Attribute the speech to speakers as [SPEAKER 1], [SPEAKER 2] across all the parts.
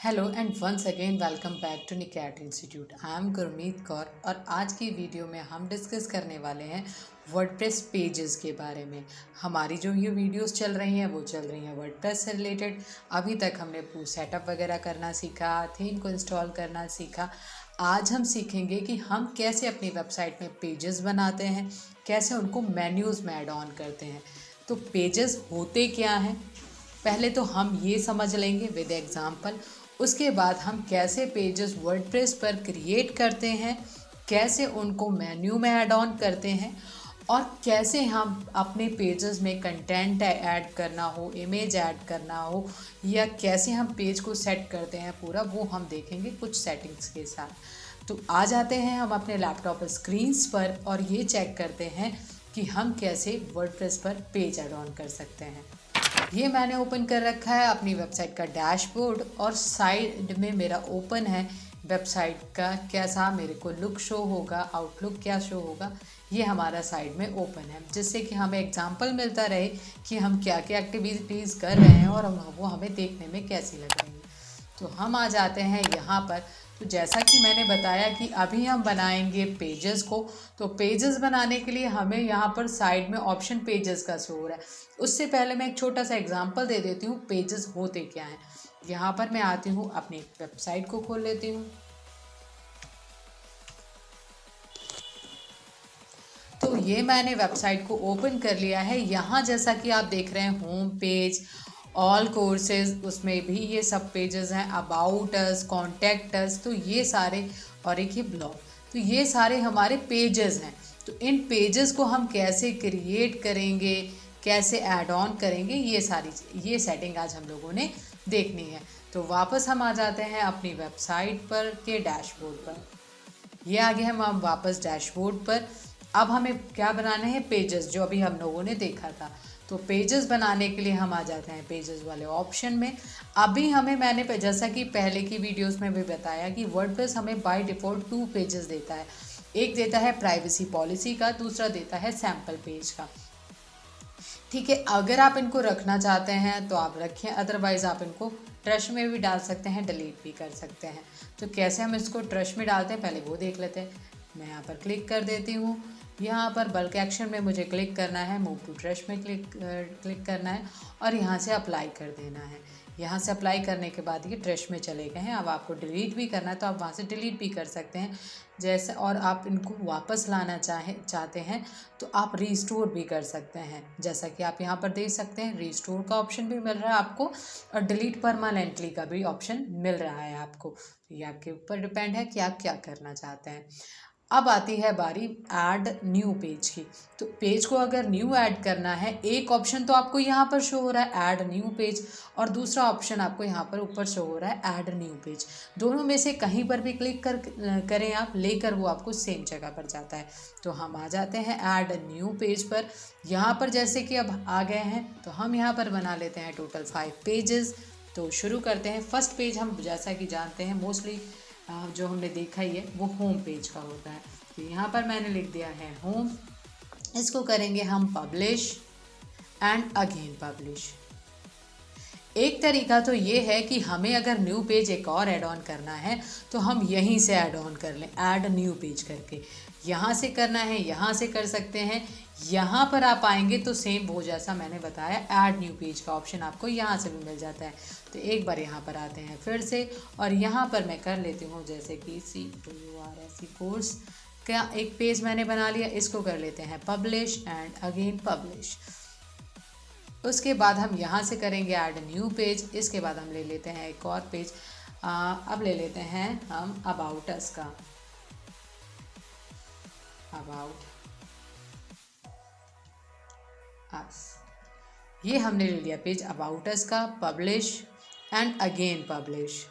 [SPEAKER 1] Hello and once again welcome back to निकैट institute. I am Gurmeet Kaur और आज की वीडियो में हम डिस्कस करने वाले हैं वर्डप्रेस पेजेस के बारे में। हमारी जो ये वीडियोस चल रही हैं वो चल रही हैं वर्डप्रेस से रिलेटेड। अभी तक हमने पूरा सेटअप वगैरह करना सीखा, थीम को इंस्टॉल करना सीखा। आज हम सीखेंगे कि हम कैसे अपनी वेबसाइट में पेजेस बनाते हैं, कैसे उनको मेन्यूज़ में ऐड ऑन करते हैं। तो पेजेस होते क्या हैं, पहले तो हम ये समझ लेंगे विद एग्जांपल। उसके बाद हम कैसे पेजेस वर्डप्रेस पर क्रिएट करते हैं, कैसे उनको मेन्यू में ऐड ऑन करते हैं और कैसे हम अपने पेजेस में कंटेंट ऐड करना हो, इमेज ऐड करना हो या कैसे हम पेज को सेट करते हैं पूरा, वो हम देखेंगे कुछ सेटिंग्स के साथ। तो आ जाते हैं हम अपने लैपटॉप स्क्रीन्स पर और ये चेक करते हैं कि हम कैसे वर्डप्रेस पर पेज ऐड ऑन कर सकते हैं। ये मैंने ओपन कर रखा है अपनी वेबसाइट का डैशबोर्ड और साइड में मेरा ओपन है वेबसाइट का कैसा मेरे को लुक शो होगा, आउटलुक क्या शो होगा, ये हमारा साइड में ओपन है, जिससे कि हमें एग्जांपल मिलता रहे कि हम क्या क्या एक्टिविटीज़ कर रहे हैं और वो हमें देखने में कैसी लग रही है। तो हम आ जाते हैं यहाँ पर। तो जैसा कि मैंने बताया कि अभी हम बनाएंगे पेजेस को, तो पेजेस बनाने के लिए हमें यहाँ पर साइड में ऑप्शन पेजेस का शो हो रहा है। उससे पहले मैं एक छोटा सा एग्जांपल दे देती हूँ पेजेस होते क्या हैं। यहाँ पर मैं आती हूँ, अपनी वेबसाइट को खोल लेती हूँ। तो ये मैंने वेबसाइट को ओपन कर लिया है। यहाँ जैसा कि आप देख रहे हैं होम पेज, ऑल कोर्सेज, उसमें भी ये सब पेजेस हैं, अबाउट अस, कॉन्टैक्ट अस, तो ये सारे, और एक ही ब्लॉग, तो ये सारे हमारे पेजेस हैं। तो इन पेजेस को हम कैसे क्रिएट करेंगे, कैसे ऐड ऑन करेंगे, ये सेटिंग आज हम लोगों ने देखनी है। तो वापस हम आ जाते हैं अपनी वेबसाइट पर के डैशबोर्ड पर। ये आ गए हम वापस डैशबोर्ड पर। अब हमें क्या बनाना है, पेजेस, जो अभी हम लोगों ने देखा था। तो पेजेस बनाने के लिए हम आ जाते हैं पेजेस वाले ऑप्शन में। अभी हमें मैंने जैसा कि पहले की वीडियोस में भी बताया कि वर्डप्रेस हमें बाय डिफ़ॉल्ट 2 पेजेस देता है। एक देता है प्राइवेसी पॉलिसी का, दूसरा देता है सैम्पल पेज का। ठीक है, अगर आप इनको रखना चाहते हैं तो आप रखें, अदरवाइज़ आप इनको ट्रश में भी डाल सकते हैं, डिलीट भी कर सकते हैं। तो कैसे हम इसको ट्रश में डालते हैं पहले वो देख लेते हैं। मैं यहाँ पर क्लिक कर देती हूँ। यहाँ पर बल्क एक्शन में मुझे क्लिक करना है, मूव टू ट्रश में क्लिक करना है और यहाँ से अप्लाई कर देना है। यहाँ से अप्लाई करने के बाद ये ट्रश में चले गए हैं। अब आपको डिलीट भी करना है तो आप वहाँ से डिलीट भी कर सकते हैं जैसे, और आप इनको वापस लाना चाहते हैं तो आप रीस्टोर भी कर सकते हैं। जैसा कि आप यहाँ पर देख सकते हैं, रीस्टोर का ऑप्शन भी मिल रहा है आपको और डिलीट परमानेंटली का भी ऑप्शन मिल रहा है आपको। ये आपके ऊपर डिपेंड है कि आप क्या करना चाहते हैं। अब आती है बारी ऐड न्यू पेज की। तो पेज को अगर न्यू ऐड करना है, एक ऑप्शन तो आपको यहाँ पर शो हो रहा है ऐड न्यू पेज, और दूसरा ऑप्शन आपको यहाँ पर ऊपर शो हो रहा है ऐड न्यू पेज। दोनों में से कहीं पर भी क्लिक करें आप, लेकर वो आपको सेम जगह पर जाता है। तो हम आ जाते हैं ऐड न्यू पेज पर। यहाँ पर जैसे कि अब आ गए हैं तो हम यहाँ पर बना लेते हैं टोटल 5 पेजेस। तो शुरू करते हैं। फर्स्ट पेज हम जैसा कि जानते हैं मोस्टली जो हमने देखा ही है वो होम पेज का होता है। तो यहाँ पर मैंने लिख दिया है होम। इसको करेंगे हम पब्लिश एंड अगेन पब्लिश। एक तरीका तो ये है कि हमें अगर न्यू पेज एक और ऐड ऑन करना है तो हम यहीं से ऐड ऑन कर लें, ऐड न्यू पेज करके। यहाँ से करना है, यहाँ से कर सकते हैं। यहाँ पर आप आएंगे तो सेम वो जैसा मैंने बताया, ऐड न्यू पेज का ऑप्शन आपको यहाँ से भी मिल जाता है। तो एक बार यहाँ पर आते हैं फिर से और यहाँ पर मैं कर लेती हूँ जैसे कि CURSE कोर्स का एक पेज मैंने बना लिया। इसको कर लेते हैं पब्लिश एंड अगेन पब्लिश। उसके बाद हम यहाँ से करेंगे ऐड न्यू पेज। इसके बाद हम ले लेते हैं एक और पेज। अब ले लेते हैं हम अबाउट अस का, अबाउट अस। ये हमने ले लिया पेज अबाउट अस का, publish and again publish.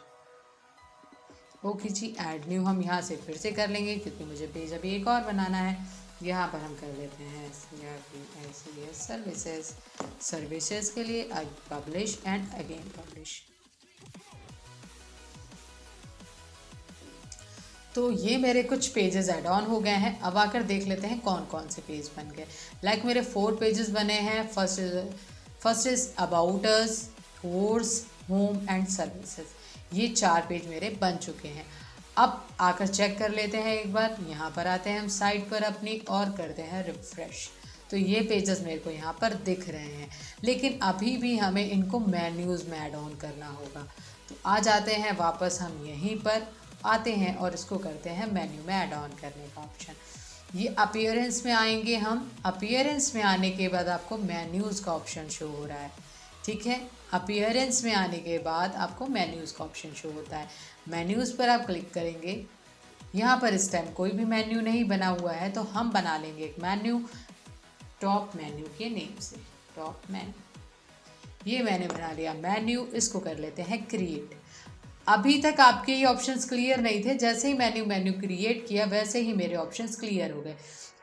[SPEAKER 1] Okay जी, ऐड न्यू हम यहाँ से फिर से कर लेंगे क्योंकि मुझे पेज अभी एक और बनाना है। यहाँ पर हम कर लेते हैं सर्विसेज, सर्विसेज के लिए पब्लिश एंड अगेन पब्लिश। तो ये मेरे कुछ पेजेस ऐड ऑन हो गए हैं। अब आकर देख लेते हैं कौन कौन से पेज बन गए। लाइक मेरे 4 पेजेस बने हैं। First is about us, course, home and services. ये 4 पेज मेरे बन चुके हैं। अब आकर चेक कर लेते हैं एक बार। यहाँ पर आते हैं हम साइट पर अपनी और करते हैं रिफ्रेश। तो ये पेजेस मेरे को यहाँ पर दिख रहे हैं, लेकिन अभी भी हमें इनको मेन्यूज़ में ऐड ऑन करना होगा। तो आ जाते हैं वापस हम यहीं पर आते हैं और इसको करते हैं मेन्यू में ऐड ऑन करने का ऑप्शन। ये अपीयरेंस में आएंगे हम। अपीयरेंस में आने के बाद आपको मेन्यूज़ का ऑप्शन शो हो रहा है, ठीक है। अपीयरेंस में आने के बाद आपको मेन्यूज़ का ऑप्शन शो होता है। मेन्यूज़ पर आप क्लिक करेंगे। यहाँ पर इस टाइम कोई भी मेन्यू नहीं बना हुआ है, तो हम बना लेंगे एक मेन्यू टॉप मेन्यू के नेम से। टॉप मेन्यू, ये मैंने बना लिया मेन्यू। इसको कर लेते हैं क्रिएट। अभी तक आपके ये ऑप्शंस क्लियर नहीं थे, जैसे ही मेन्यू क्रिएट किया वैसे ही मेरे ऑप्शंस क्लियर हो गए।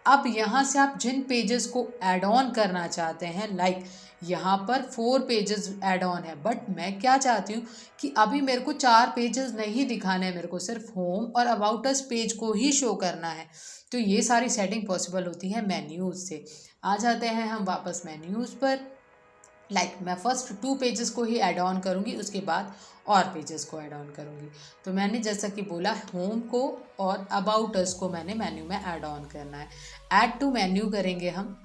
[SPEAKER 1] अब यहाँ से आप जिन पेजेस को ऐड ऑन करना चाहते हैं, लाइक यहाँ पर 4 पेजेस ऐड ऑन है, बट मैं क्या चाहती हूँ कि अभी मेरे को 4 पेजेस नहीं दिखाने हैं, मेरे को सिर्फ होम और अबाउट अस पेज को ही शो करना है। तो ये सारी सेटिंग पॉसिबल होती है मेन्यूज़ से। आ जाते हैं हम वापस मेन्यूज़ पर। मैं फर्स्ट 2 पेजेस को ही ऐड ऑन करूँगी, उसके बाद और पेजेस को ऐड ऑन करूँगी। तो मैंने जैसा कि बोला, होम को और अबाउट अस को मैंने मेन्यू में ऐड ऑन करना है। ऐड टू मेन्यू करेंगे हम।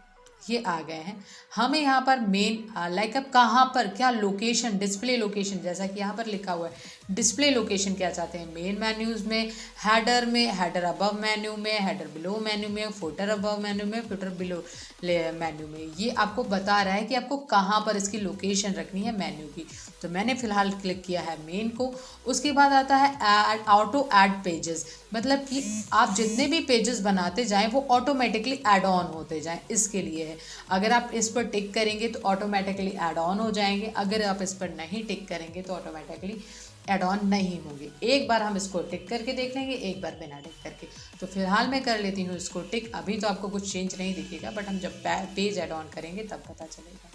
[SPEAKER 1] ये आ गए हैं। हमें यहाँ पर मेन अब कहाँ पर क्या लोकेशन, डिस्प्ले लोकेशन, जैसा कि यहाँ पर लिखा हुआ है डिस्प्ले लोकेशन क्या चाहते हैं, मेन मेन्यूज़ में, हेडर अबव मेन्यू में, हेडर बिलो मेन्यू में, फुटर अबव मेन्यू में, फुटर बिलो मेन्यू में। ये आपको बता रहा है कि आपको कहाँ पर इसकी लोकेशन रखनी है मेन्यू की। तो मैंने फ़िलहाल क्लिक किया है मेन को। उसके बाद आता है ऑटो ऐड पेजेस, मतलब कि आप जितने भी पेजेस बनाते जाएं वो ऑटोमेटिकली ऐड ऑन होते जाएं, इसके लिए है। अगर आप इस पर टिक करेंगे तो ऑटोमेटिकली ऐड ऑन हो जाएंगे, अगर आप इस पर नहीं टिक करेंगे तो ऑटोमेटिकली ऐड ऑन नहीं होंगे। एक बार हम इसको टिक करके देख लेंगे, एक बार बिना टिक करके। तो फिलहाल मैं कर लेती हूँ इसको टिक। अभी तो आपको कुछ चेंज नहीं दिखेगा, बट हम जब पेज ऐड ऑन करेंगे तब पता चलेगा।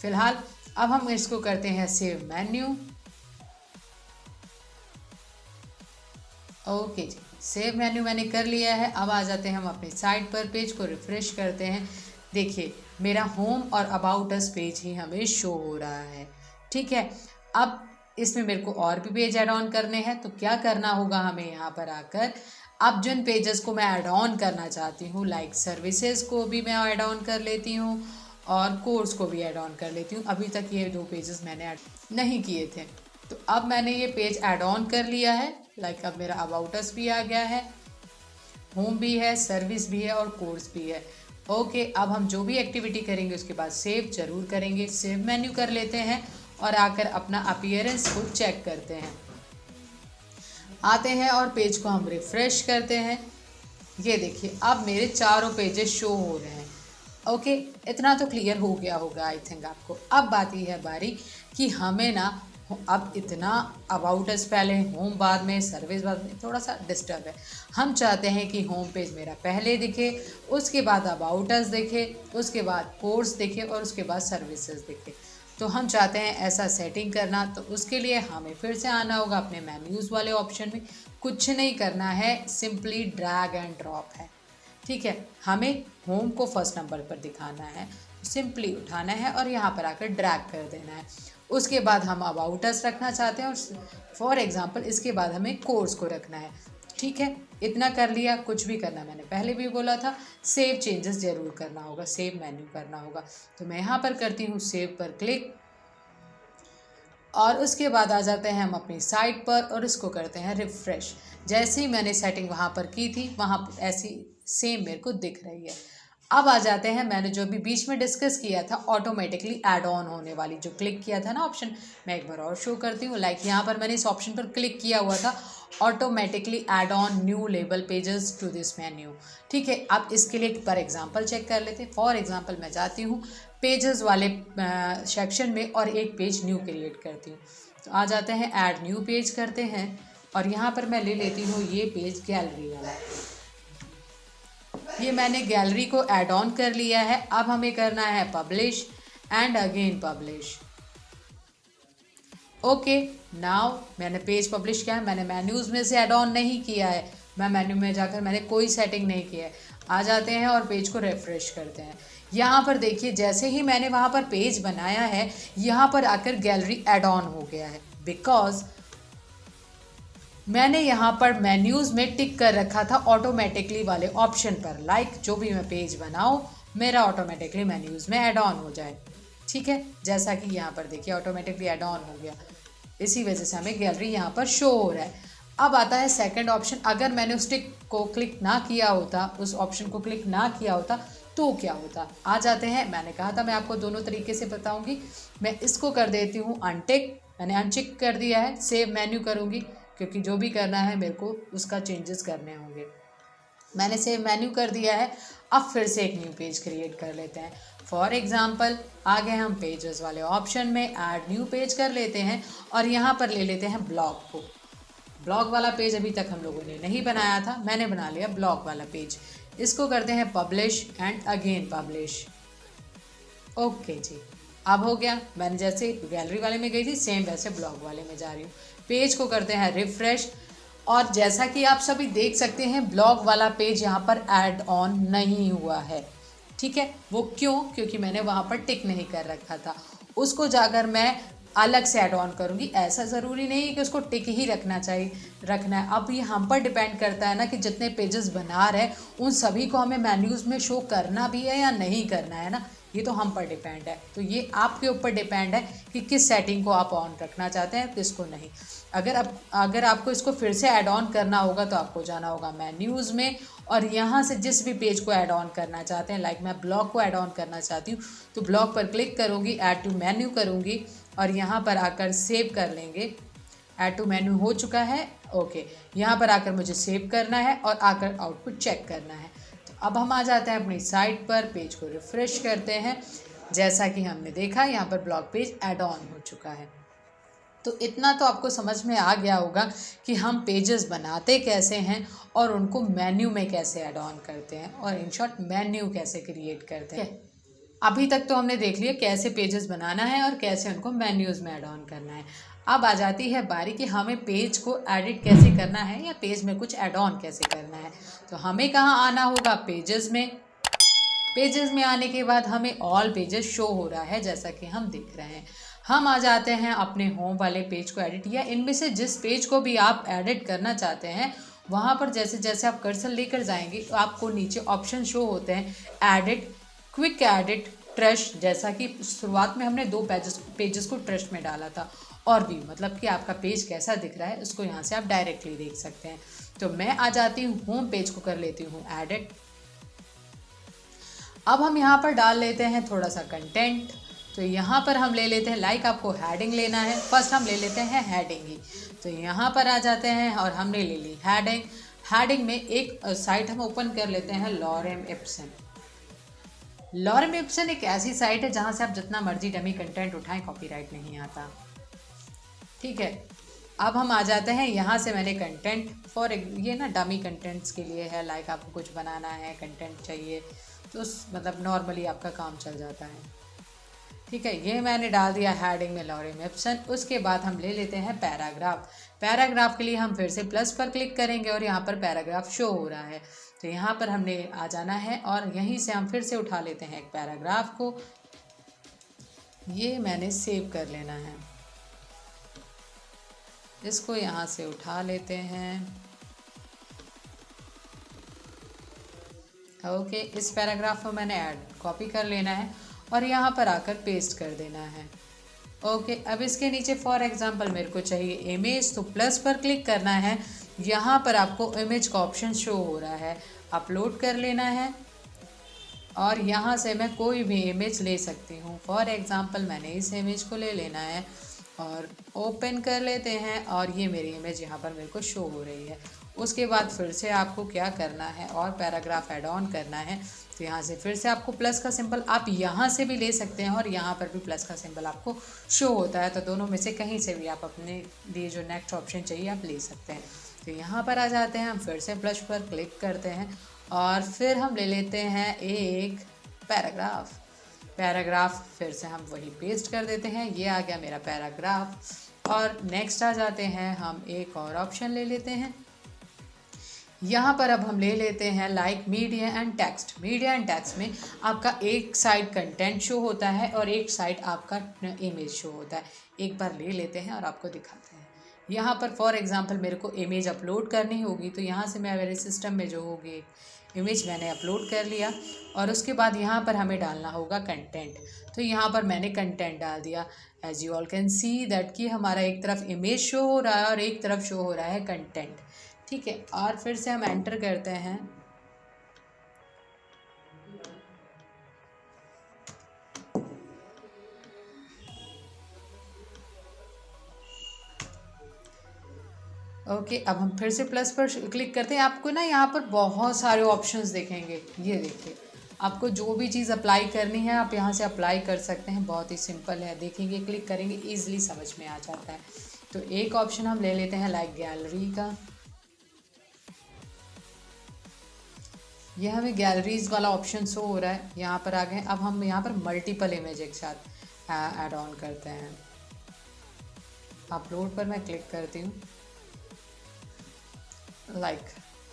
[SPEAKER 1] फिलहाल अब हम इसको करते हैं सेव मेन्यू। ओके जी, सेव मेन्यू मैंने कर लिया है। अब आ जाते हैं हम अपनी साइट पर, पेज को रिफ्रेश करते हैं। देखिए मेरा होम और अबाउट अस पेज ही हमें शो हो रहा है, ठीक है। अब इसमें मेरे को और भी पेज ऐड ऑन करने हैं, तो क्या करना होगा हमें यहाँ पर आकर, अब जिन पेजेस को मैं ऐड ऑन करना चाहती हूँ, लाइक सर्विसेज को भी मैं ऐड ऑन कर लेती हूँ और कोर्स को भी ऐड ऑन कर लेती हूँ। अभी तक ये 2 पेजेस मैंने ऐड नहीं किए थे, तो अब मैंने ये पेज ऐड ऑन कर लिया है। अब मेरा अबाउट अस भी आ गया है, होम भी है, सर्विस भी है और कोर्स भी है। ओके, अब हम जो भी एक्टिविटी करेंगे उसके बाद सेव जरूर करेंगे। सेव मेन्यू कर लेते हैं और आकर अपना अपीयरेंस को चेक करते हैं। आते हैं और पेज को हम रिफ्रेश करते हैं। ये देखिए अब मेरे चारों पेजेस शो हो रहे हैं। ओके, इतना तो क्लियर हो गया होगा आई थिंक आपको। अब बात यह है बारी कि हमें ना अब इतना अबाउट अस पहले, होम बाद में, सर्विस बाद में, थोड़ा सा डिस्टर्ब है। हम चाहते हैं कि होम पेज मेरा पहले दिखे, उसके बाद अबाउट अस दिखे, उसके बाद कोर्स दिखे और उसके बाद सर्विसेज दिखे। तो हम चाहते हैं ऐसा सेटिंग करना, तो उसके लिए हमें फिर से आना होगा अपने मेन्यूज़ वाले ऑप्शन में। कुछ नहीं करना है, सिंपली ड्रैग एंड ड्रॉप है, ठीक है। हमें होम को फर्स्ट नंबर पर दिखाना है, सिंपली उठाना है और यहाँ पर आकर ड्रैग कर देना है। उसके बाद हम अबाउट अस रखना चाहते हैं और फॉर एग्जांपल इसके बाद हमें कोर्स को रखना है, ठीक है। इतना कर लिया, कुछ भी करना, मैंने पहले भी बोला था सेव चेंजेस ज़रूर करना होगा, सेव मेन्यू करना होगा। तो मैं यहाँ पर करती हूँ सेव पर क्लिक और उसके बाद आ जाते हैं हम अपनी साइट पर और इसको करते हैं रिफ्रेश। जैसे ही मैंने सेटिंग वहाँ पर की थी, वहाँ ऐसी सेम मेरे को दिख रही है। अब आ जाते हैं, मैंने जो भी बीच में डिस्कस किया था ऑटोमेटिकली ऐड ऑन होने वाली, जो क्लिक किया था ना ऑप्शन, मैं एक बार और शो करती हूँ। यहाँ पर मैंने इस ऑप्शन पर क्लिक किया हुआ था, automatically add on new label pages to this menu, ठीक है। अब इसके लिए पर एग्जांपल चेक कर लेते हैं। फॉर एग्जांपल मैं जाती हूँ पेजेस वाले सेक्शन में और एक पेज न्यू क्रिएट करती हूँ। तो आ जाते हैं ऐड न्यू पेज करते हैं और यहाँ पर मैं ले लेती हूँ ये पेज गैलरी वाला। ये मैंने गैलरी को ऐड ऑन कर लिया है। अब हमें करना है publish and again publish. Okay, now मैंने पेज पब्लिश किया है। मैंने मेन्यूज़ में से ऐड ऑन नहीं किया है, मैं मेन्यू में जाकर मैंने कोई सेटिंग नहीं किया है। आ जाते हैं और पेज को रिफ्रेश करते हैं। यहाँ पर देखिए जैसे ही मैंने वहाँ पर पेज बनाया है, यहाँ पर आकर गैलरी ऐड ऑन हो गया है, बिकॉज मैंने यहाँ पर मेन्यूज़ में टिक कर रखा था ऑटोमेटिकली वाले ऑप्शन पर, लाइक जो भी मैं पेज बनाऊँ मेरा ऑटोमेटिकली मेन्यूज़ में ऐड ऑन हो जाए। ठीक है, जैसा कि यहाँ पर देखिए ऑटोमेटिकली ऐड ऑन हो गया, इसी वजह से हमें गैलरी यहाँ पर शो हो रहा है। अब आता है सेकंड ऑप्शन, अगर मैंने उस टिक को क्लिक ना किया होता, उस ऑप्शन को क्लिक ना किया होता तो क्या होता। आ जाते हैं, मैंने कहा था मैं आपको दोनों तरीके से बताऊंगी। मैं इसको कर देती हूँ अनटिक, मैंने अनटिक कर दिया है। सेव मेन्यू करूँगी क्योंकि जो भी करना है मेरे को उसका चेंजेस करने होंगे। मैंने सेव मेन्यू कर दिया है। अब फिर से एक न्यू पेज क्रिएट कर लेते हैं। फॉर एग्जाम्पल आ गए हम पेजेस वाले ऑप्शन में, ऐड न्यू पेज कर लेते हैं और यहाँ पर ले लेते हैं ब्लॉग को। ब्लॉग वाला पेज अभी तक हम लोगों ने नहीं बनाया था, मैंने बना लिया ब्लॉग वाला पेज। इसको करते हैं publish and again publish. Okay जी, अब हो गया। मैंने जैसे गैलरी वाले में गई थी सेम वैसे ब्लॉग वाले में जा रही हूँ। पेज को करते हैं रिफ्रेश और जैसा कि आप सभी देख सकते हैं ब्लॉग वाला पेज यहाँ पर ऐड ऑन नहीं हुआ है। ठीक है, वो क्यों? क्योंकि मैंने वहाँ पर टिक नहीं कर रखा था। उसको जाकर मैं अलग से ऐड ऑन करूँगी। ऐसा ज़रूरी नहीं है कि उसको टिक ही रखना है। अब ये हम पर डिपेंड करता है ना कि जितने पेजेस बना रहे हैं उन सभी को हमें मेन्यूज़ में शो करना भी है या नहीं करना है ना, ये तो हम पर डिपेंड है। तो ये आपके ऊपर डिपेंड है कि किस सेटिंग को आप ऑन रखना चाहते हैं, किसको नहीं। अगर आपको इसको फिर से ऐड ऑन करना होगा तो आपको जाना होगा मेन्यूज़ में और यहाँ से जिस भी पेज को ऐड ऑन करना चाहते हैं, लाइक मैं ब्लॉग को ऐड ऑन करना चाहती हूँ तो ब्लॉग पर क्लिक करूँगी, ऐड टू मेन्यू करूँगी और यहाँ पर आकर सेव कर लेंगे। ऐड टू मेन्यू हो चुका है। ओके, यहाँ पर आकर मुझे सेव करना है और आकर आउटपुट चेक करना है। तो अब हम आ जाते हैं अपनी साइट पर, पेज को रिफ्रेश करते हैं। जैसा कि हमने देखा यहाँ पर ब्लॉग पेज ऐड ऑन हो चुका है। तो इतना तो आपको समझ में आ गया होगा कि हम पेजेस बनाते कैसे हैं और उनको मेन्यू में कैसे ऐड ऑन करते हैं और इन शॉर्ट मेन्यू कैसे क्रिएट करते हैं। अभी तक तो हमने देख लिया कैसे पेजेस बनाना है और कैसे उनको मेन्यूज़ में ऐड ऑन करना है। अब आ जाती है बारी कि हमें पेज को एडिट कैसे करना है या पेज में कुछ ऐड ऑन कैसे करना है। तो हमें कहाँ आना होगा? पेजेस में। पेजेस में आने के बाद हमें ऑल पेजेस शो हो रहा है जैसा कि हम देख रहे हैं। हम आ जाते हैं अपने होम वाले पेज को एडिट, या इनमें से जिस पेज को भी आप एडिट करना चाहते हैं वहाँ पर जैसे जैसे आप कर्सर लेकर जाएंगे तो आपको नीचे ऑप्शन शो होते हैं एडिट, क्विक एडिट, ट्रश। जैसा कि शुरुआत में हमने 2 पेजेस को ट्रश में डाला था, और भी मतलब कि आपका पेज कैसा दिख रहा है उसको यहाँ से आप डायरेक्टली देख सकते हैं। तो मैं आ जाती हूँ होम पेज को कर लेती हूँ एडिट। अब हम यहाँ पर डाल लेते हैं थोड़ा सा कंटेंट। तो यहाँ पर हम ले लेते हैं, लाइक आपको हेडिंग लेना है, फर्स्ट हम ले लेते हैं हेडिंग ही। तो यहाँ पर आ जाते हैं और हमने ले ली हेडिंग। हेडिंग में एक साइट हम ओपन कर लेते हैं, लॉरेम इप्सन। लॉरेम इप्सन एक ऐसी साइट है जहाँ से आप जितना मर्जी डमी कंटेंट उठाएं कॉपीराइट नहीं आता। ठीक है, अब हम आ जाते हैं यहाँ से मैंने कंटेंट फॉर ये ना डमी कंटेंट्स के लिए है, लाइक आपको कुछ बनाना है, कंटेंट चाहिए तो मतलब नॉर्मली आपका काम चल जाता है। ठीक है, ये मैंने डाल दिया हेडिंग में लॉरेम इप्सन। उसके बाद हम ले लेते हैं पैराग्राफ। पैराग्राफ के लिए हम फिर से प्लस पर क्लिक करेंगे और यहाँ पर पैराग्राफ शो हो रहा है। तो यहाँ पर हमने आ जाना है और यहीं से हम फिर से उठा लेते हैं एक पैराग्राफ को। ये मैंने सेव कर लेना है, इसको यहाँ से उठा लेते हैं। ओके, इस पैराग्राफ को मैंने कॉपी कर लेना है और यहाँ पर आकर पेस्ट कर देना है। ओके, अब इसके नीचे फॉर एग्जांपल मेरे को चाहिए इमेज, तो प्लस पर क्लिक करना है। यहाँ पर आपको इमेज का ऑप्शन शो हो रहा है, अपलोड कर लेना है और यहाँ से मैं कोई भी इमेज ले सकती हूँ। फॉर एग्जांपल मैंने इस इमेज को ले लेना है और ओपन कर लेते हैं और ये मेरी इमेज यहाँ पर मेरे को शो हो रही है। उसके बाद फिर से आपको क्या करना है और पैराग्राफ ऐड ऑन करना है। तो यहाँ से फिर से आपको प्लस का सिंबल आप यहाँ से भी ले सकते हैं और यहाँ पर भी प्लस का सिंबल आपको शो होता है। तो दोनों में से कहीं से भी आप अपने लिए जो नेक्स्ट ऑप्शन चाहिए आप ले सकते हैं। तो यहाँ पर आ जाते हैं, हम फिर से प्लस पर क्लिक करते हैं और फिर हम ले लेते हैं एक पैराग्राफ। पैराग्राफ फिर से हम वही पेस्ट कर देते हैं, ये आ गया मेरा पैराग्राफ। और नेक्स्ट आ जाते हैं, हम एक और ऑप्शन ले लेते हैं। यहाँ पर अब हम ले लेते हैं like media and text. Media and text में आपका एक साइड कंटेंट शो होता है और एक साइड आपका इमेज शो होता है। एक बार ले लेते हैं और आपको दिखाते हैं। यहाँ पर फॉर एग्जांपल मेरे को इमेज अपलोड करनी होगी, तो यहाँ से मैं मेरे सिस्टम में जो होगी इमेज मैंने अपलोड कर लिया, और उसके बाद यहाँ पर हमें डालना होगा कंटेंट। तो यहाँ पर मैंने कंटेंट डाल दिया। As you all can see that कि हमारा एक तरफ इमेज शो हो रहा है और एक तरफ शो हो रहा है कंटेंट। ठीक है, और फिर से हम एंटर करते हैं। ओके, अब हम फिर से प्लस पर क्लिक करते हैं। आपको ना यहाँ पर बहुत सारे ऑप्शंस दिखेंगे। ये देखिए, आपको जो भी चीज़ अप्लाई करनी है आप यहाँ से अप्लाई कर सकते हैं। बहुत ही सिंपल है, देखेंगे क्लिक करेंगे ईजिली समझ में आ जाता है। तो एक ऑप्शन हम ले लेते हैं लाइक गैलरी का। यह हमें गैलरीज वाला ऑप्शन शो हो रहा है, यहाँ पर आ गए। अब हम यहाँ पर मल्टीपल इमेज एक साथ ऐड ऑन करते हैं। अपलोड पर मैं क्लिक करती हूँ। लाइक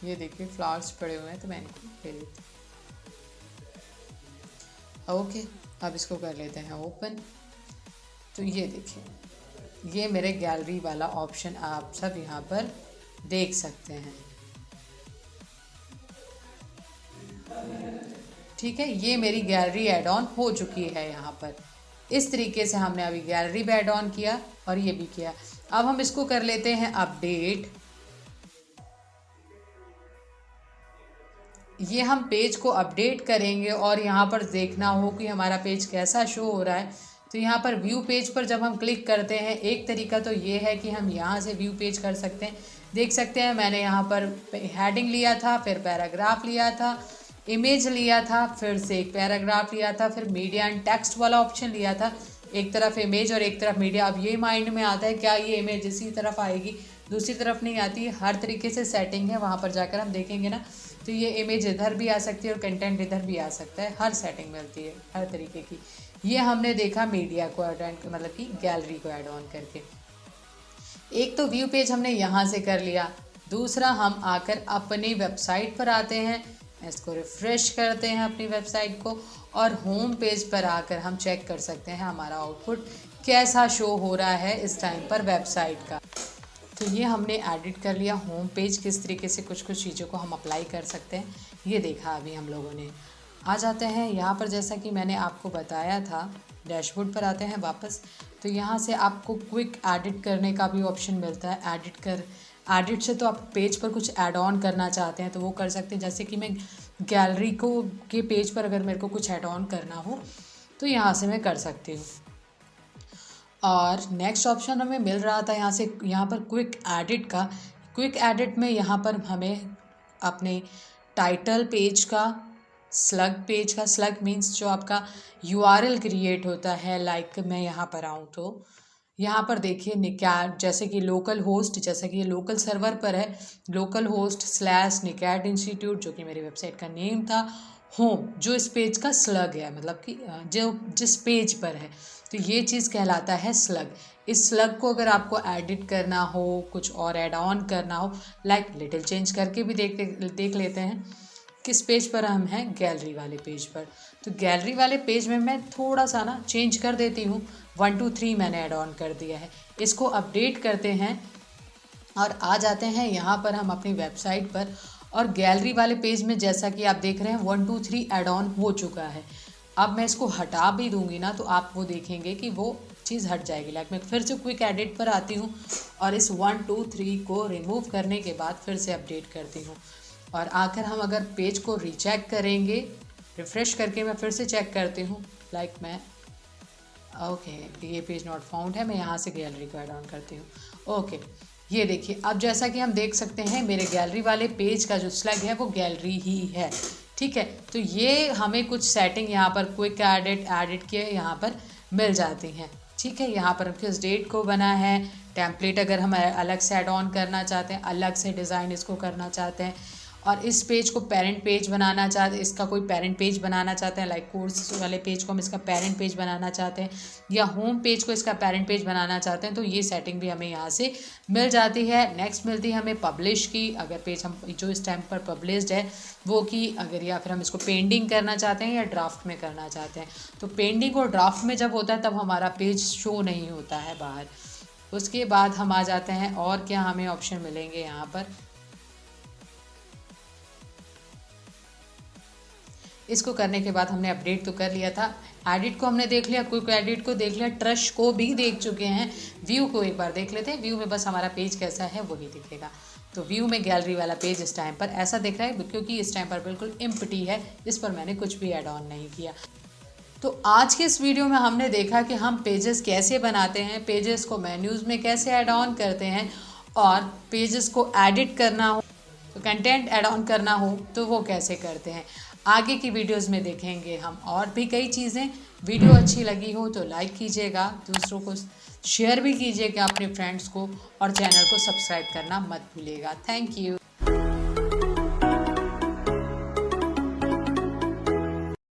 [SPEAKER 1] ये देखिए फ्लावर्स पड़े हुए हैं, तो मैं इनको ले लेती हूँ। ओके, अब इसको कर लेते हैं ओपन। तो ये देखिए, ये मेरे गैलरी वाला ऑप्शन आप सब यहाँ पर देख सकते हैं। ठीक है, ये मेरी गैलरी ऐड ऑन हो चुकी है। यहाँ पर इस तरीके से हमने अभी गैलरी भी ऐड ऑन किया और ये भी किया। अब हम इसको कर लेते हैं अपडेट। ये हम पेज को अपडेट करेंगे और यहाँ पर देखना हो कि हमारा पेज कैसा शो हो रहा है। तो यहाँ पर व्यू पेज पर जब हम क्लिक करते हैं, एक तरीका तो ये है कि हम यहाँ से व्यू पेज कर सकते हैं। देख सकते हैं मैंने यहाँ पर हेडिंग लिया था, फिर पैराग्राफ लिया था, इमेज लिया था, फिर से एक पैराग्राफ लिया था, फिर मीडिया एंड टेक्स्ट वाला ऑप्शन लिया था। एक तरफ इमेज और एक तरफ मीडिया। अब ये माइंड में आता है क्या ये इमेज इसी तरफ आएगी, दूसरी तरफ नहीं आती है। हर तरीके से सेटिंग है, वहाँ पर जाकर हम देखेंगे ना। तो ये इमेज इधर भी आ सकती है और कंटेंट इधर भी आ सकता है। हर सेटिंग मिलती है हर तरीके की। ये हमने देखा मीडिया को मतलब कि गैलरी को ऐड ऑन करके। एक तो व्यू पेज हमने यहाँ से कर लिया, दूसरा हम आकर अपनी वेबसाइट पर आते हैं, इसको रिफ़्रेश करते हैं अपनी वेबसाइट को, और होम पेज पर आकर हम चेक कर सकते हैं हमारा आउटपुट कैसा शो हो रहा है इस टाइम पर वेबसाइट का। तो ये हमने एडिट कर लिया होम पेज, किस तरीके से कुछ कुछ चीज़ों को हम अप्लाई कर सकते हैं ये देखा अभी हम लोगों ने। आ जाते हैं यहाँ पर, जैसा कि मैंने आपको बताया था, डैशबोर्ड पर आते हैं वापस। तो यहाँ से आपको क्विक एडिट करने का भी ऑप्शन मिलता है। एडिट से तो आप पेज पर कुछ ऐड ऑन करना चाहते हैं तो वो कर सकते हैं। जैसे कि मैं गैलरी के पेज पर अगर मेरे को कुछ ऐड ऑन करना हो तो यहाँ से मैं कर सकती हूँ। और नेक्स्ट ऑप्शन हमें मिल रहा था यहाँ पर क्विक एडिट का। क्विक एडिट में यहाँ पर हमें अपने टाइटल पेज का, स्लग पेज का, स्लग मीन्स जो आपका यूआरएल क्रिएट होता है। लाइक मैं यहाँ पर आऊँ तो यहाँ पर देखिए निकैट, जैसे कि लोकल होस्ट, जैसे कि ये लोकल सर्वर पर है, लोकल होस्ट / निकैट इंस्टीट्यूट, जो कि मेरी वेबसाइट का नेम था। होम जो इस पेज का स्लग है, मतलब कि जो जिस पेज पर है, तो ये चीज़ कहलाता है स्लग। इस स्लग को अगर आपको एडिट करना हो, कुछ और ऐड ऑन करना हो, लाइक लिटिल चेंज करके भी देख लेते हैं। किस पेज पर हम हैं? गैलरी वाले पेज पर। तो गैलरी वाले पेज में मैं थोड़ा सा ना चेंज कर देती हूँ। 1 2 3 मैंने ऐड ऑन कर दिया है। इसको अपडेट करते हैं और आ जाते हैं यहाँ पर हम अपनी वेबसाइट पर। और गैलरी वाले पेज में जैसा कि आप देख रहे हैं 1 2 3 ऐड ऑन हो चुका है। अब मैं इसको हटा भी दूंगी ना तो आप वो देखेंगे कि वो चीज़ हट जाएगी। लाइक मैं फिर से क्विक एडिट पर आती हूँ और इस 1 2 3 को रिमूव करने के बाद फिर से अपडेट करती हूँ। और आकर हम अगर पेज को रीचेक करेंगे, रिफ़्रेश करके मैं फिर से चेक करती हूँ। लाइक मैं ओके ये पेज नॉट फाउंड है, मैं यहाँ से गैलरी को ऐड ऑन करती हूँ। ओके ये देखिए, अब जैसा कि हम देख सकते हैं मेरे गैलरी वाले पेज का जो स्लग है वो गैलरी ही है। ठीक है, तो ये हमें कुछ सेटिंग यहाँ पर क्विक एडिट के यहाँ पर मिल जाती हैं। ठीक है, यहाँ पर किस डेट को बना है, टेम्पलेट अगर हम अलग से ऐड ऑन करना चाहते हैं, अलग से डिज़ाइन इसको करना चाहते हैं, और इस पेज को पेरेंट पेज बनाना चाहते हैं, इसका कोई पेरेंट पेज बनाना चाहते हैं, लाइक कोर्स वाले पेज को हम इसका पेरेंट पेज बनाना चाहते हैं, या होम पेज को इसका पेरेंट पेज बनाना चाहते हैं, तो ये सेटिंग भी हमें यहाँ से मिल जाती है। नेक्स्ट मिलती है हमें पब्लिश की, अगर पेज हम जो इस टाइम पर पब्लिश्ड है वो की, अगर या फिर हम इसको पेंडिंग करना चाहते हैं या ड्राफ्ट में करना चाहते हैं। तो पेंडिंग और ड्राफ्ट में जब होता है तब हमारा पेज शो नहीं होता है बाहर। उसके बाद हम आ जाते हैं और क्या हमें ऑप्शन मिलेंगे यहाँ पर। इसको करने के बाद हमने अपडेट तो कर लिया था, एडिट को हमने देख लिया, क्विक एडिट को देख लिया, ट्रश को भी देख चुके हैं। व्यू को एक बार देख लेते हैं। व्यू में बस हमारा पेज कैसा है वही दिखेगा। तो व्यू में गैलरी वाला पेज इस टाइम पर ऐसा दिख रहा है क्योंकि इस टाइम पर बिल्कुल एम्प्टी है, इस पर मैंने कुछ भी ऐड ऑन नहीं किया। तो आज के इस वीडियो में हमने देखा कि हम पेजेस कैसे बनाते हैं, पेजेस को मेन्यूज़ में कैसे ऐड ऑन करते हैं, और पेजेस को एडिट करना हो तो कंटेंट ऐड ऑन करना हो तो वो कैसे करते हैं। आगे की वीडियोस में देखेंगे हम और भी कई चीज़ें। वीडियो अच्छी लगी हो तो लाइक कीजिएगा, दूसरों को शेयर भी कीजिएगा अपने फ्रेंड्स को, और चैनल को सब्सक्राइब करना मत भूलिएगा। Thank you.